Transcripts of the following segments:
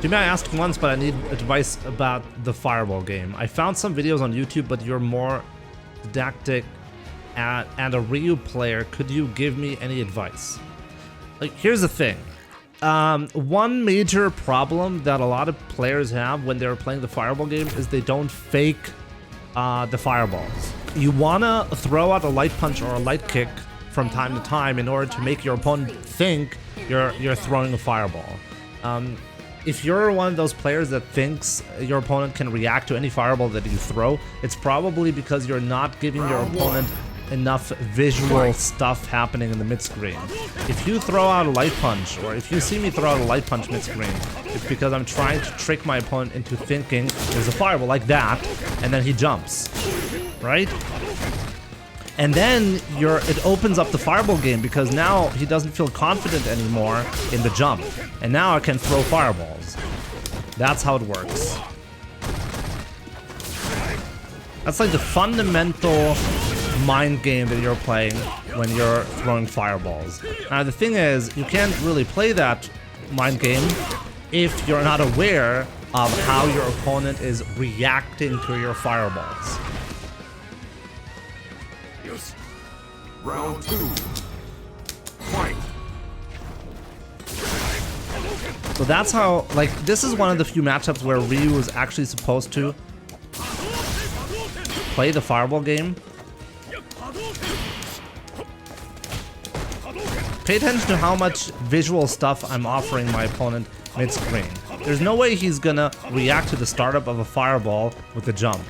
Maybe I asked once, but I need advice about the Fireball game. I found some videos on YouTube, but you're more didactic and a Ryu player. Could you give me any advice? Like, here's the thing. One major problem that a lot of players have when they're playing the Fireball game is they don't fake the fireballs. You wanna throw out a light punch or a light kick from time to time in order to make your opponent think you're throwing a fireball. If you're one of those players that thinks your opponent can react to any fireball that you throw, it's probably because you're not giving your opponent enough visual stuff happening in the mid-screen. If you throw out a light punch, or if you see me throw out a light punch mid-screen, it's because I'm trying to trick my opponent into thinking there's a fireball like that, and then he jumps, right? And then it opens up the fireball game because now he doesn't feel confident anymore in the jump. And now I can throw fireballs. That's how it works. That's like the fundamental mind game that you're playing when you're throwing fireballs. Now the thing is, you can't really play that mind game if you're not aware of how your opponent is reacting to your fireballs. Round 2. Fight. So that's how, like, this is one of the few matchups where Ryu is actually supposed to play the fireball game. Pay attention to how much visual stuff I'm offering my opponent mid-screen. There's no way he's gonna react to the startup of a fireball with a jump.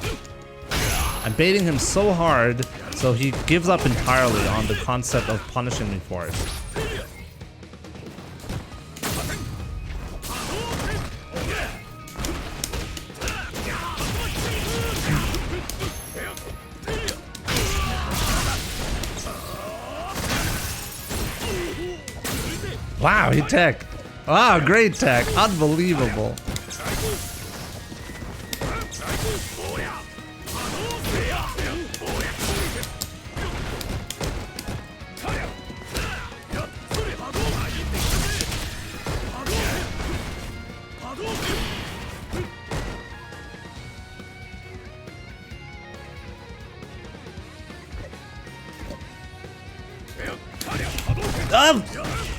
I'm baiting him so hard, so he gives up entirely on the concept of punishing me for it. Wow, he tech. Wow, great tech. Unbelievable.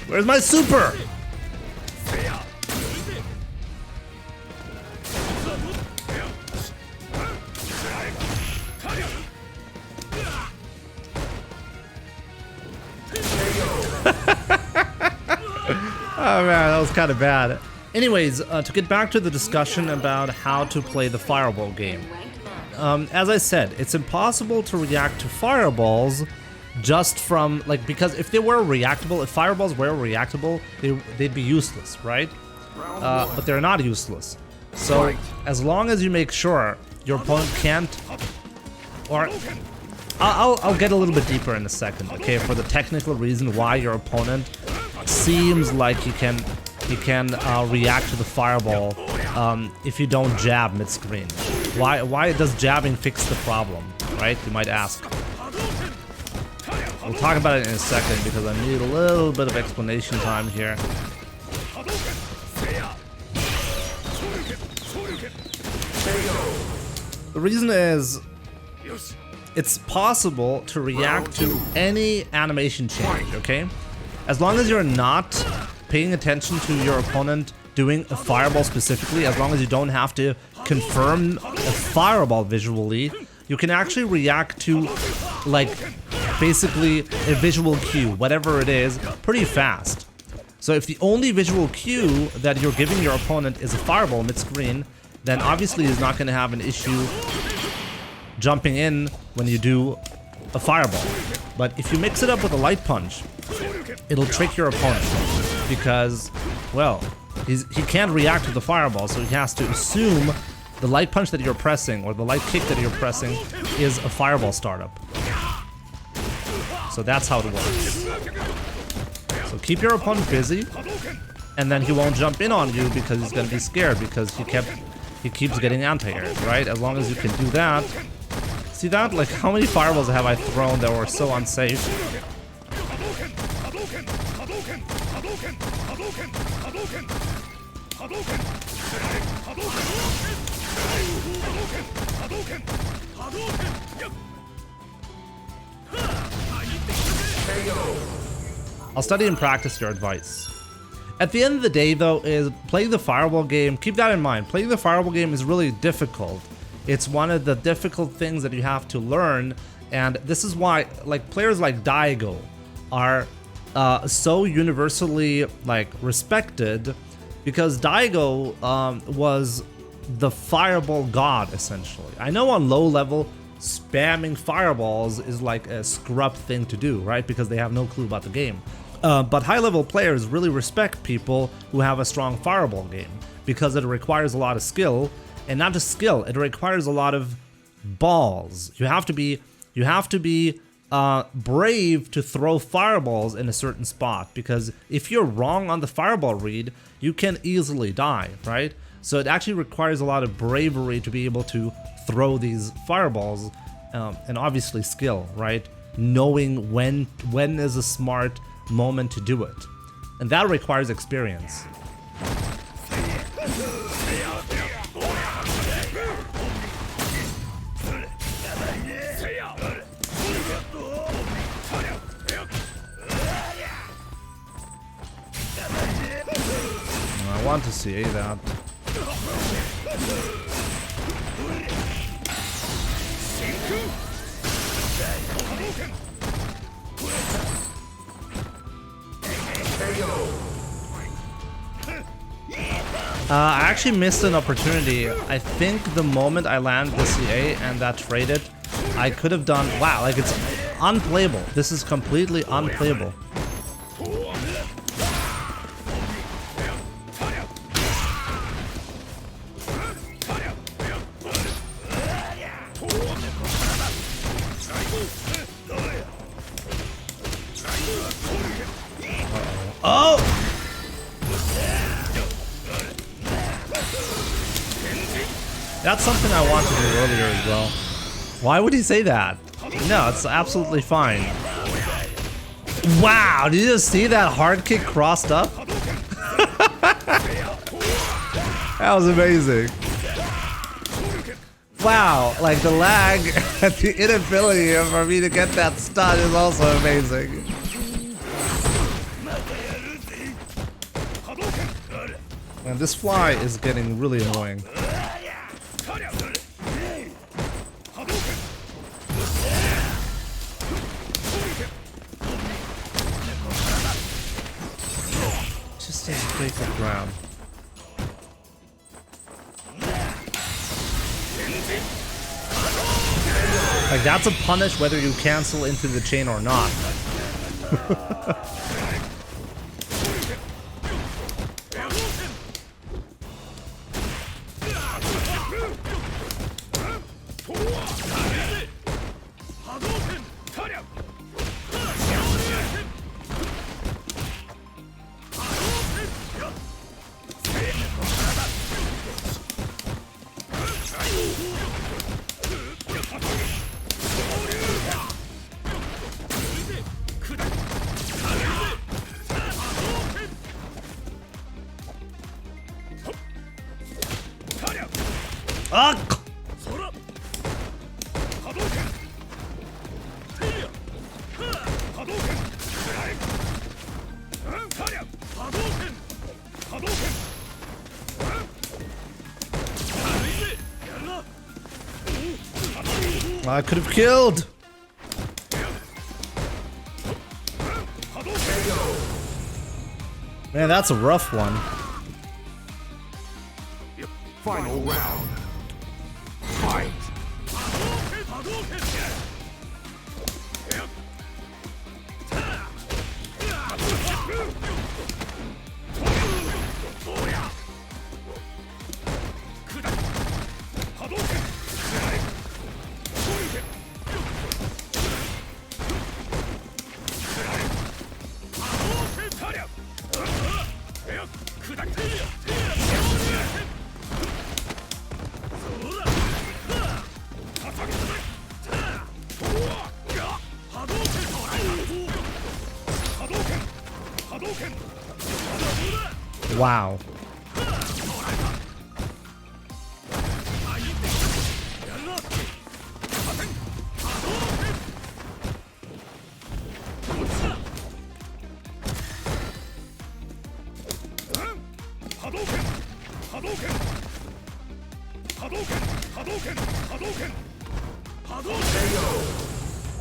Where's my super? Oh man, that was kind of bad. Anyways, to get back to the discussion about how to play the fireball game. As I said, it's impossible to react to fireballs just from, like, because if they were reactable, if fireballs were reactable, they'd be useless, right? But they're not useless. So as long as you make sure your opponent can't, or I'll get a little bit deeper in a second, okay? For the technical reason why your opponent seems like he can react to the fireball if you don't jab mid-screen. Why does jabbing fix the problem, right? You might ask. We'll talk about it in a second because I need a little bit of explanation time here. The reason is, it's possible to react to any animation change, okay? As long as you're not paying attention to your opponent doing a fireball specifically, as long as you don't have to confirm a fireball visually, you can actually react to, like, basically a visual cue, whatever it is, pretty fast. So if the only visual cue that you're giving your opponent is a fireball mid-screen, then obviously he's not going to have an issue jumping in when you do a fireball. But if you mix it up with a light punch, it'll trick your opponent because, well, he can't react to the fireball, so he has to assume the light punch that you're pressing or the light kick that you're pressing is a fireball startup. So that's how it works. So keep your opponent busy, and then he won't jump in on you because he's gonna be scared because he keeps getting anti-aired, right? As long as you can do that. See that? Like, how many fireballs have I thrown that were so unsafe? I'll study and practice your advice. At the end of the day, though, is playing the Fireball game. Keep that in mind. Playing the Fireball game is really difficult. It's one of the difficult things that you have to learn, and this is why, like, players like Daigo are so universally like respected, because Daigo was the Fireball god essentially. I know on low level, spamming fireballs is like a scrub thing to do, right? Because they have no clue about the game. But high-level players really respect people who have a strong fireball game because it requires a lot of skill, and not just skill, it requires a lot of balls. You have to be brave to throw fireballs in a certain spot, because if you're wrong on the fireball read, you can easily die, right? So it actually requires a lot of bravery to be able to throw these fireballs, and obviously skill, right? Knowing when is a smart moment to do it, and that requires experience. I want to see that. I actually missed an opportunity. I think the moment I landed the CA and that traded, I could have done... Wow, like it's unplayable. This is completely unplayable. Oh! That's something I wanted to do earlier as well. Why would he say that? No, it's absolutely fine. Wow, did you just see that hard kick crossed up? That was amazing. Wow, like the lag and the inability for me to get that stun is also amazing. And this fly is getting really annoying. Just take the ground. Like that's a punish whether you cancel into the chain or not. I could have killed. Man, that's a rough one. Final round. Fight. Wow.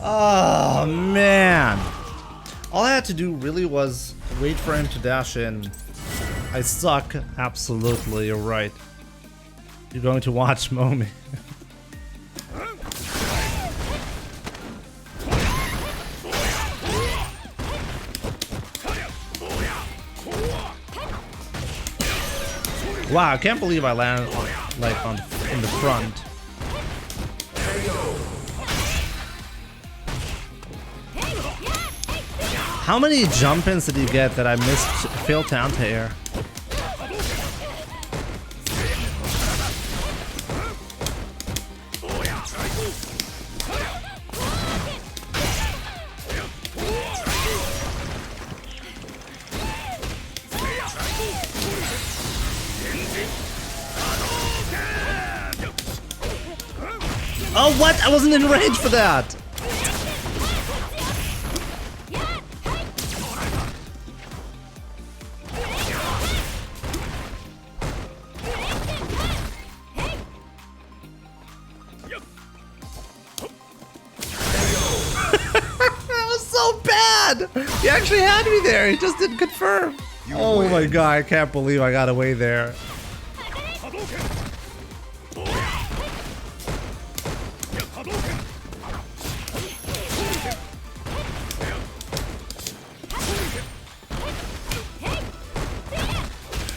Oh man. All I had to do really was wait for him to dash in. I suck. Absolutely, you're right. You're going to watch Momi. Wow, I can't believe I landed in the front. How many jump ins did you get that I missed? Failed to anti-air. Oh, what? I wasn't in range for that. He actually had me there. He just didn't confirm. Oh my god, I can't believe I got away there.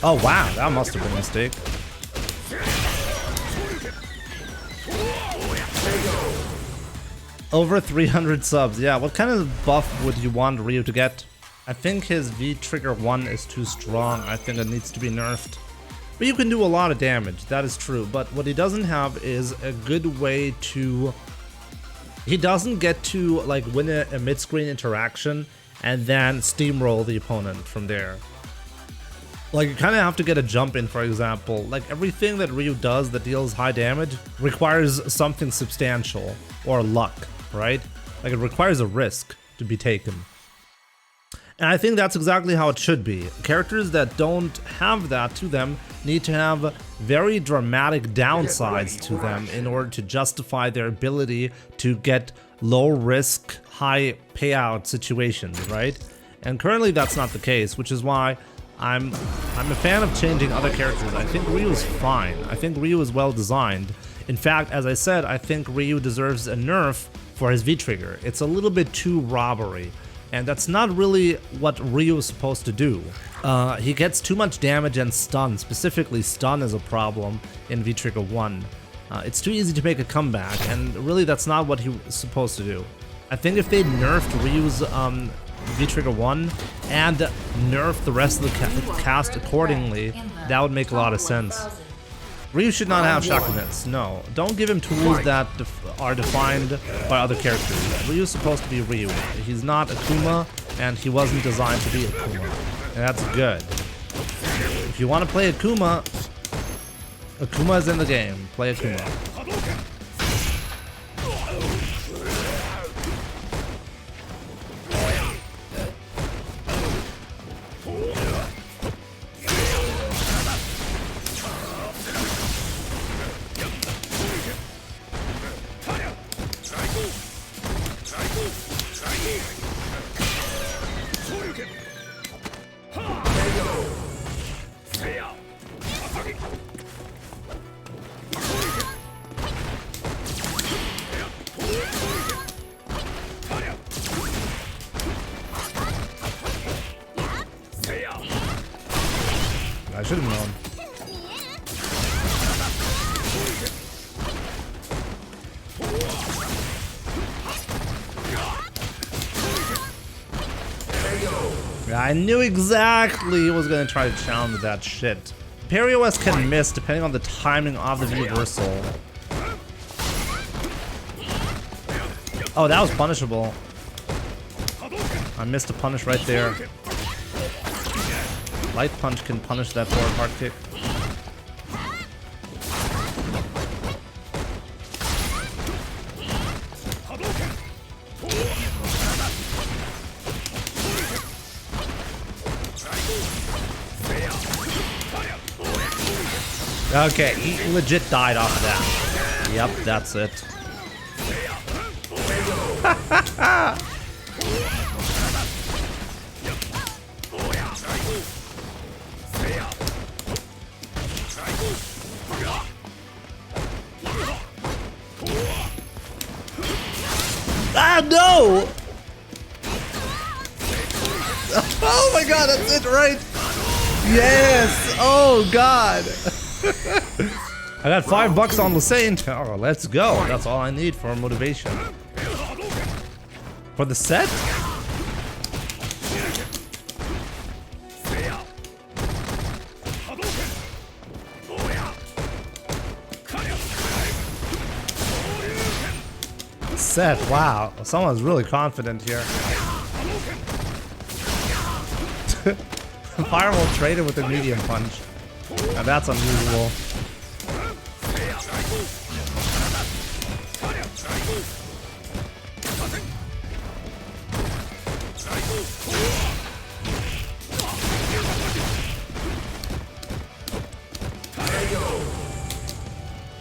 Oh wow, that must have been a mistake. Over 300 subs. Yeah, what kind of buff would you want Ryu to get? I think his V trigger 1 is too strong. I think it needs to be nerfed. But you can do a lot of damage, that is true. But what he doesn't have is a good way to... He doesn't get to like win a mid-screen interaction and then steamroll the opponent from there. Like, you kind of have to get a jump in, for example. Like, everything that Ryu does that deals high damage requires something substantial or luck, right? Like, it requires a risk to be taken. And I think that's exactly how it should be. Characters that don't have that to them need to have very dramatic downsides to them in order to justify their ability to get low risk, high payout situations, right? And currently that's not the case, which is why I'm a fan of changing other characters. I think Ryu is fine. I think Ryu is well designed. In fact, as I said, I think Ryu deserves a nerf for his V-trigger. It's a little bit too robbery, and that's not really what Ryu is supposed to do. He gets too much damage and stun. Specifically, stun is a problem in V-trigger 1. It's too easy to make a comeback, and really that's not what he was supposed to do. I think if they nerfed Ryu's V-trigger 1 and nerf the rest of the cast accordingly, that would make a lot of sense. Ryu should not have Shakunets, no. Don't give him tools that are defined by other characters. Ryu's supposed to be Ryu. He's not Akuma, and he wasn't designed to be Akuma. And that's good. If you want to play Akuma, Akuma is in the game. Play Akuma. I should have known. Yeah, I knew exactly he was gonna try to challenge that shit. Parry OS can miss depending on the timing of the reversal. Oh, that was punishable. I missed a punish right there. Light punch can punish that forward hard kick. Okay, he legit died off of that. Yep, that's it. Ah, no! Oh my god, that's it, right? Yes! Oh god! I got $5 on the Saint. Oh, let's go. That's all I need for motivation. For the set? Set, wow. Someone's really confident here. Fireball traded with a medium punch. Now that's unusual.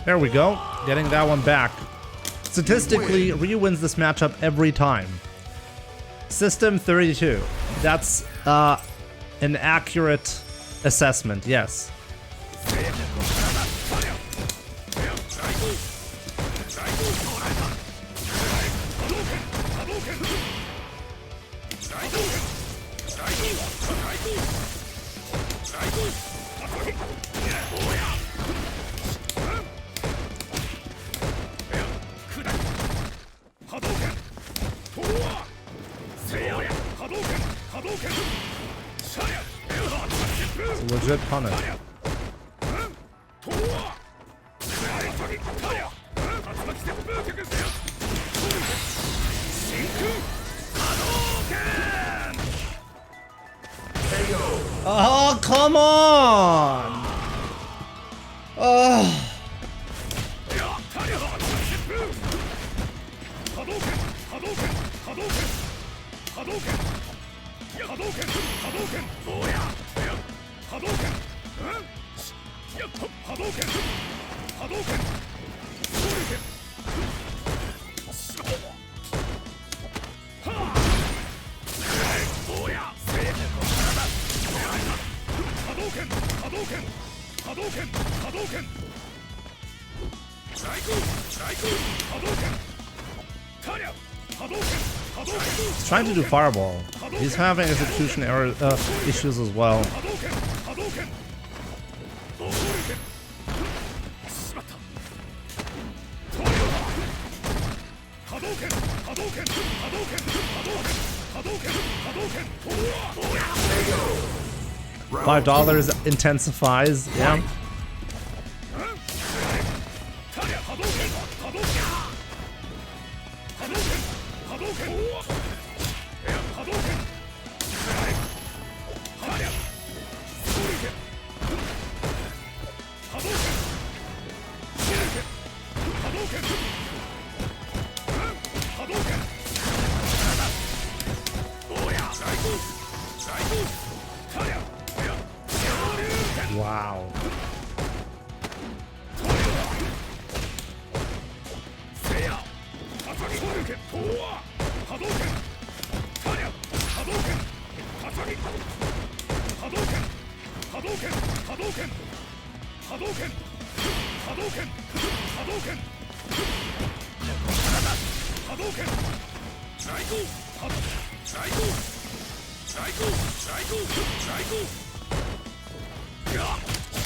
There we go. Getting that one back. Statistically, Ryu wins this matchup every time. System 32. That's an accurate assessment, yes. It's a legit punish. Oh, come on! Oh. He's trying to do fireball. He's having execution error issues as well. $5 intensifies, yeah. Wow.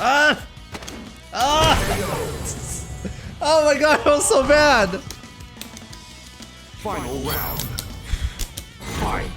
Ah! Ah! Oh my god, that was so bad! Final round. Fight!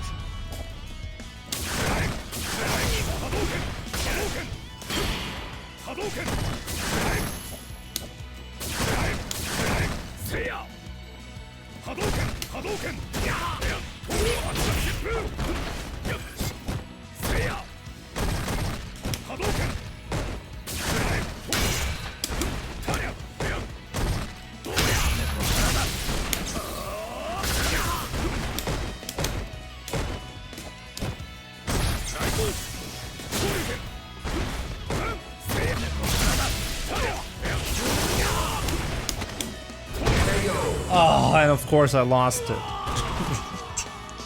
Oh, and of course I lost it.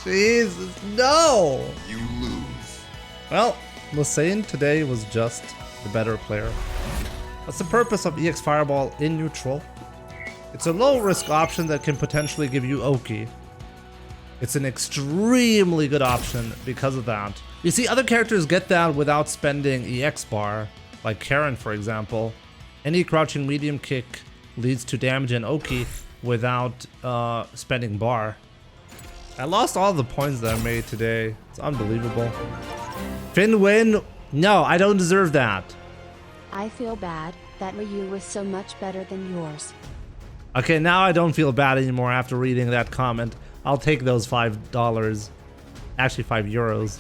Jesus, no! You lose. Well, Lassane today was just the better player. That's the purpose of EX Fireball in neutral. It's a low risk option that can potentially give you Oki. It's an extremely good option because of that. You see, other characters get that without spending EX bar, like Karen for example. Any crouching medium kick leads to damage and Oki without spending bar. I lost all the points that I made today. It's unbelievable. Finn win? No, I don't deserve that. I feel bad that Ryu was so much better than yours. Okay, now I don't feel bad anymore after reading that comment. I'll take those $5. Actually, €5.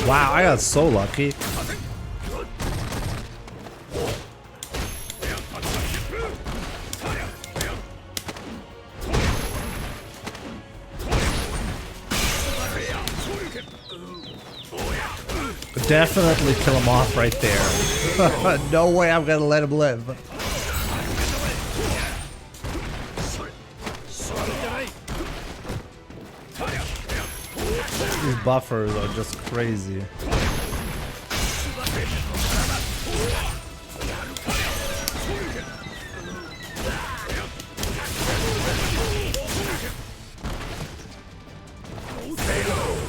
Wow, I got so lucky. Definitely kill him off right there. No way I'm gonna let him live. These buffers are just crazy.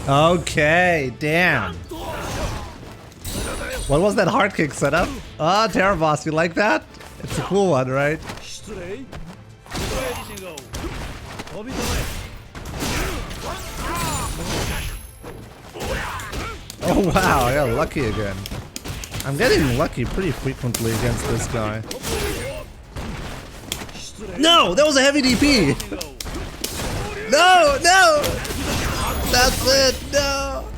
Okay, damn. What was that hard kick setup? Ah, Terra Boss, you like that? It's a cool one, right? Oh wow, I got lucky again. I'm getting lucky pretty frequently against this guy. No, that was a heavy DP. No, no. That's it. No.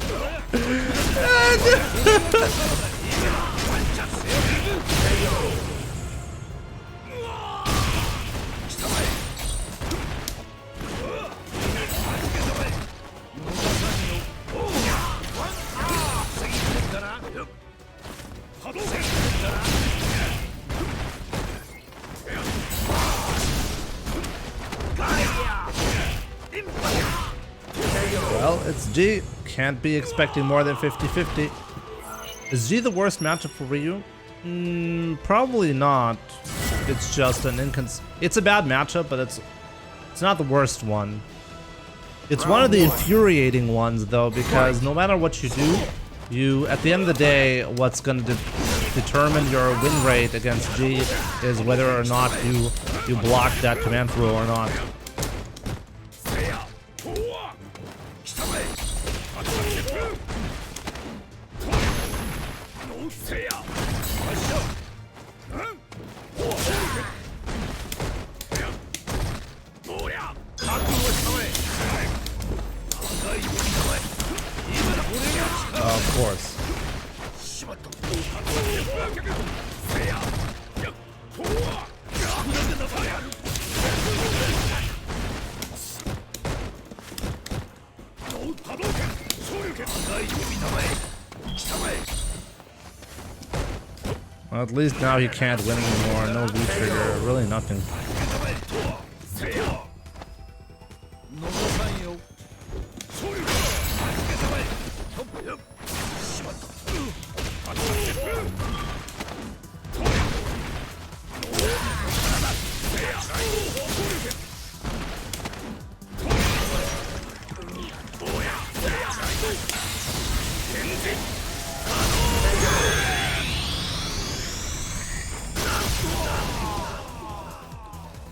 Well, it's G. Can't be expecting more than 50-50. Is G the worst matchup for Ryu? Probably not. It's just an it's a bad matchup, but it's not the worst one. It's one of the infuriating ones though, because no matter what you do, at the end of the day, what's going to determine your win rate against G is whether or not you block that command throw or not. Of course. Well, at least now he can't win anymore. No V-trigger, really nothing.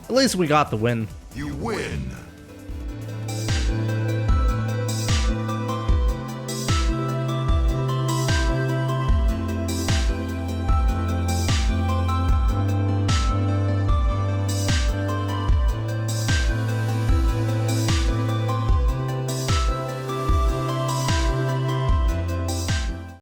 At least we got the win. You win.